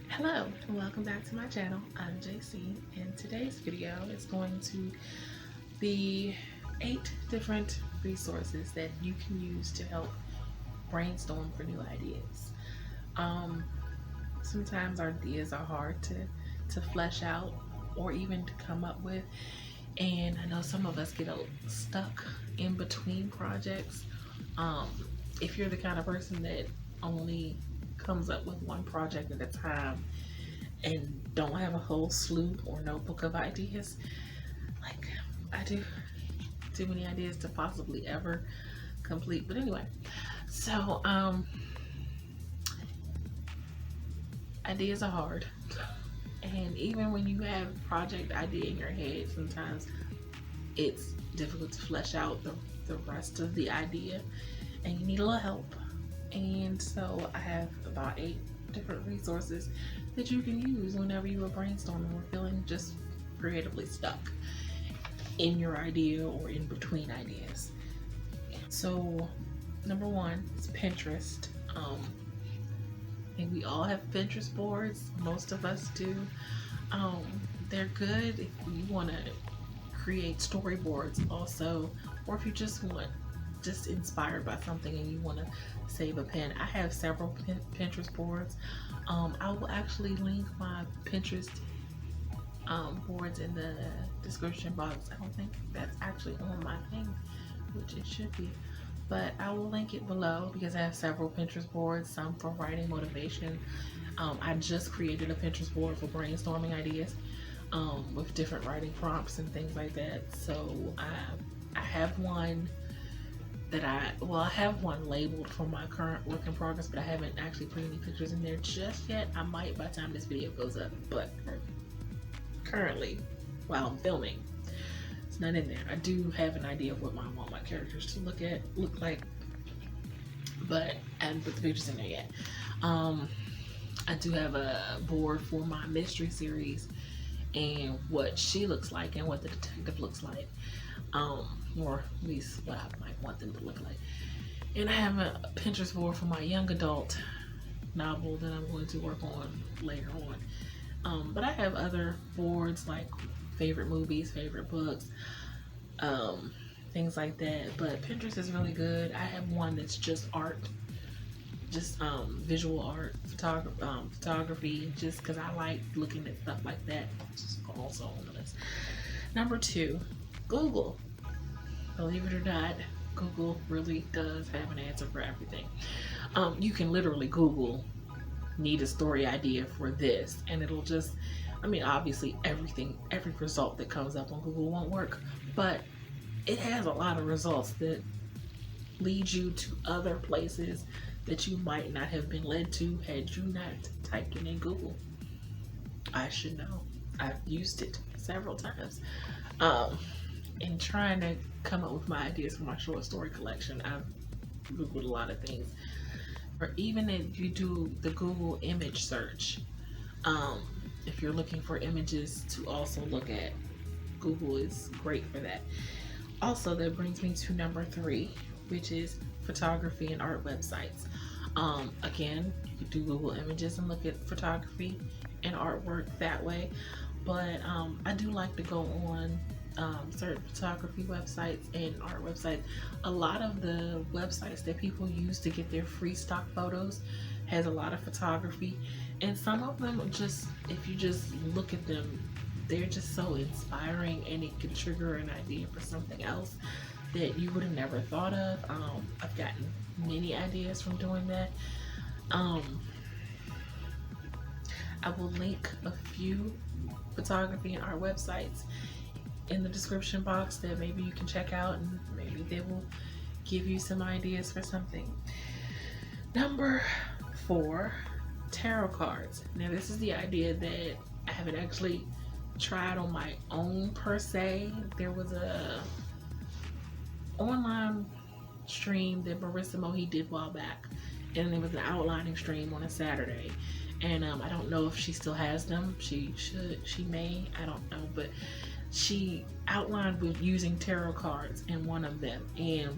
Hello and welcome back to my channel. I'm JC and today's video is going to be 8 different resources that you can use to help brainstorm for new ideas. Sometimes our ideas are hard to flesh out or even to come up with, and I know some of us get stuck in between projects. If you're the kind of person that only comes up with one project at a time and don't have a whole slew or notebook of ideas, like I do, too many ideas to possibly ever complete. But anyway, so ideas are hard, and even when you have a project idea in your head, sometimes it's difficult to flesh out the rest of the idea, and you need a little help. And so I have about 8 different resources that you can use whenever you are brainstorming or feeling just creatively stuck in your idea or in between ideas. So number 1 is Pinterest. And we all have Pinterest boards. Most of us do. They're good if you want to create storyboards also, or if you just inspired by something and you want to save a pen. I have several Pinterest boards. I will actually link my Pinterest boards in the description box. I don't think that's actually on my thing, which it should be, but I will link it below because I have several Pinterest boards, some for writing motivation. I just created a Pinterest board for brainstorming ideas with different writing prompts and things like that. So I have one that I have one labeled for my current work in progress, but I haven't actually put any pictures in there just yet. I might by the time this video goes up, but currently, while I'm filming, it's not in there. I do have an idea of what I want my characters to look like, but I haven't put the pictures in there yet. I do have a board for my mystery series and what she looks like and what the detective looks like. Or at least what I might want them to look like. And I have a Pinterest board for my young adult novel that I'm going to work on later on. But I have other boards like favorite movies, favorite books, things like that. But Pinterest is really good. I have one that's just art, just visual art, photography, just because I like looking at stuff like that. It's just also on the list. Number 2, Google. Believe it or not, Google really does have an answer for everything. You can literally Google, need a story idea for this, and it'll just, obviously every result that comes up on Google won't work, but it has a lot of results that lead you to other places that you might not have been led to had you not typed it in Google. I should know. I've used it several times. In trying to come up with my ideas for my short story collection, I've Googled a lot of things. Or even if you do the Google image search, if you're looking for images to also look at, Google is great for that. Also, that brings me to number 3, which is photography and art websites. Again, you could do Google Images and look at photography and artwork that way, but I do like to go on certain photography websites and art websites. A lot of the websites that people use to get their free stock photos has a lot of photography, and some of them just, if you just look at them, they're just so inspiring, and it can trigger an idea for something else that you would have never thought of. I've gotten many ideas from doing that. I will link a few photography and art websites in the description box that maybe you can check out, and maybe they will give you some ideas for something. Number 4, tarot cards. Now this is the idea that I haven't actually tried on my own per se. There was a online stream that Marissa Mohi did a while back, and it was an outlining stream on a Saturday, and I don't know if she still has them. She may, I don't know, but she outlined with using tarot cards in one of them, and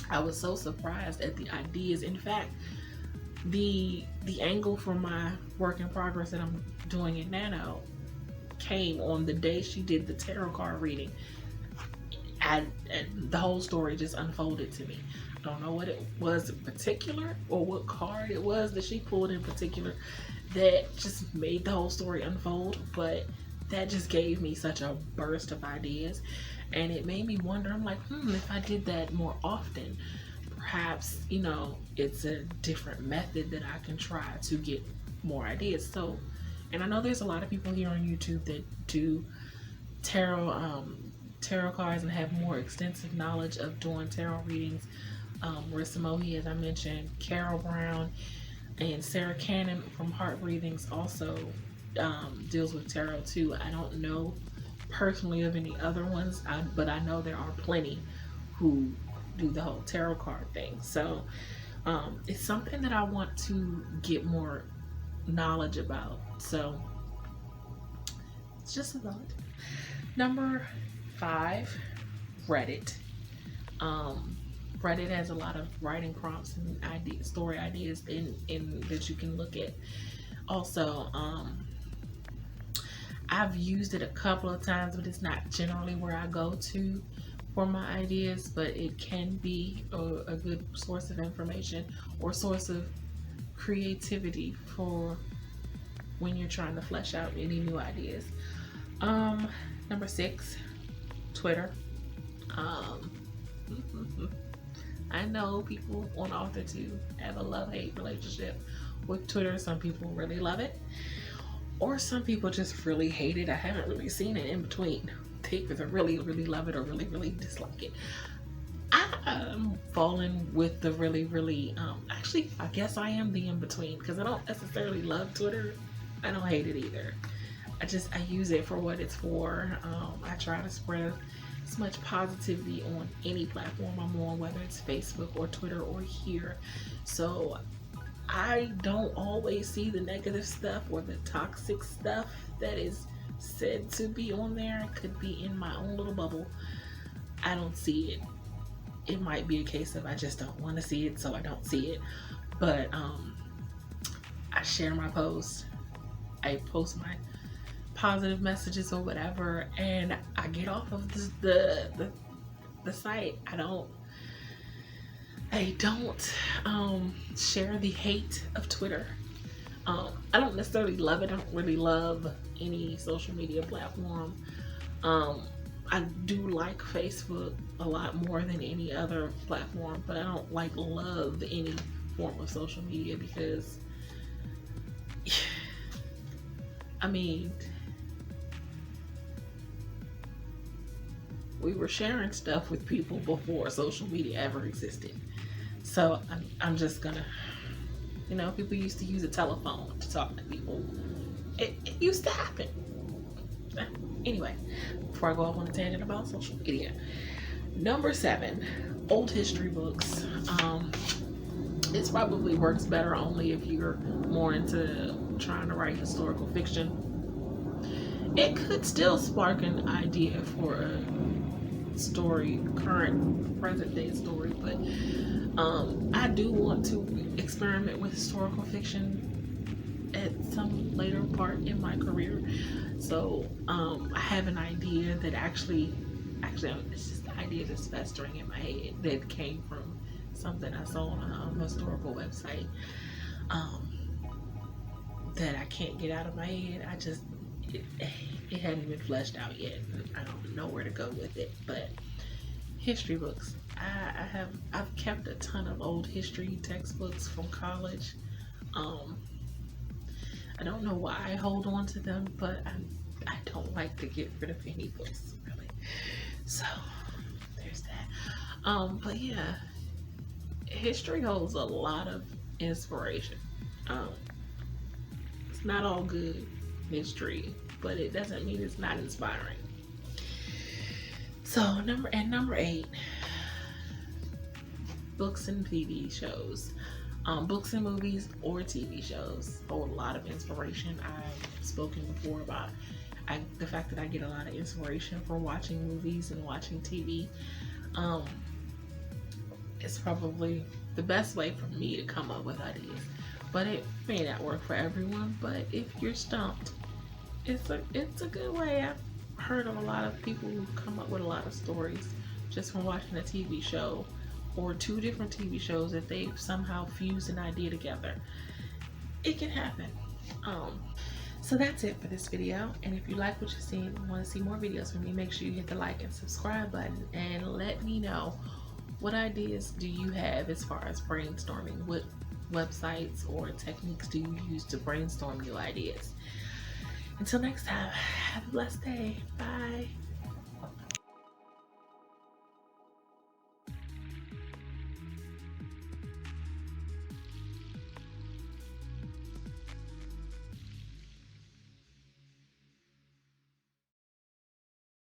I was so surprised at the ideas. In fact, the angle for my work in progress that I'm doing in Nano came on the day she did the tarot card reading. And the whole story just unfolded to me. I don't know what it was in particular or what card it was that she pulled in particular that just made the whole story unfold, but that just gave me such a burst of ideas, and it made me wonder. I'm like, if I did that more often, perhaps, it's a different method that I can try to get more ideas. So, and I know there's a lot of people here on YouTube that do tarot cards and have more extensive knowledge of doing tarot readings. Marissa Mohi, as I mentioned, Carol Brown, and Sarah Cannon from Heart Breathings also deals with tarot too. I don't know personally of any other ones, but I know there are plenty who do the whole tarot card thing. So it's something that I want to get more knowledge about. So it's just a thought. Number 5, Reddit. Reddit has a lot of writing prompts and story ideas in that you can look at. Also, I've used it a couple of times, but it's not generally where I go to for my ideas, but it can be a good source of information or source of creativity for when you're trying to flesh out any new ideas. Number 6, Twitter. I know people on AuthorTube have a love-hate relationship with Twitter. Some people really love it, or some people just really hate it. I haven't really seen it in between. They either really, really love it or really, really dislike it. I'm falling with the really, really, actually, I guess I am the in-between, because I don't necessarily love Twitter. I don't hate it either. I use it for what it's for. I try to spread as much positivity on any platform I'm on, whether it's Facebook or Twitter or here. So I don't always see the negative stuff or the toxic stuff that is said to be on there. It could be in my own little bubble. I don't see it. It might be a case of I just don't want to see it, so I don't see it. But I share my posts. I post my positive messages or whatever, and I get off of the site. I don't share the hate of Twitter. I don't necessarily love it. I don't really love any social media platform. I do like Facebook a lot more than any other platform, but I don't love any form of social media because I mean, we were sharing stuff with people before social media ever existed. So I'm just gonna, people used to use a telephone to talk to people. It used to happen. Anyway, before I go off on a tangent about social media. Number 7, old history books. This probably works better only if you're more into trying to write historical fiction. It could still spark an idea for a story, current, present day story, but I do want to experiment with historical fiction at some later part in my career. So I have an idea that actually it's just the idea that's festering in my head that came from something I saw on a historical website that I can't get out of my head. It hadn't even fleshed out yet. I don't know where to go with it. But history books, I've kept a ton of old history textbooks from college. I don't know why I hold on to them, but I don't like to get rid of any books, really. So there's that. But yeah, history holds a lot of inspiration. It's not all good history, but it doesn't mean it's not inspiring. So number 8, books and TV shows. Books and movies or TV shows hold a lot of inspiration. I've spoken before about the fact that I get a lot of inspiration from watching movies and watching TV. It's probably the best way for me to come up with ideas. but it may not work for everyone. But if you're stumped, it's a good way. I've heard of a lot of people who come up with a lot of stories just from watching a TV show or two different TV shows that they've somehow fused an idea together. It can happen. So that's it for this video. And if you like what you're seeing and want to see more videos from me, make sure you hit the like and subscribe button and let me know what ideas do you have as far as brainstorming. What websites or techniques do you use to brainstorm new ideas? Until next time, have a blessed day. Bye.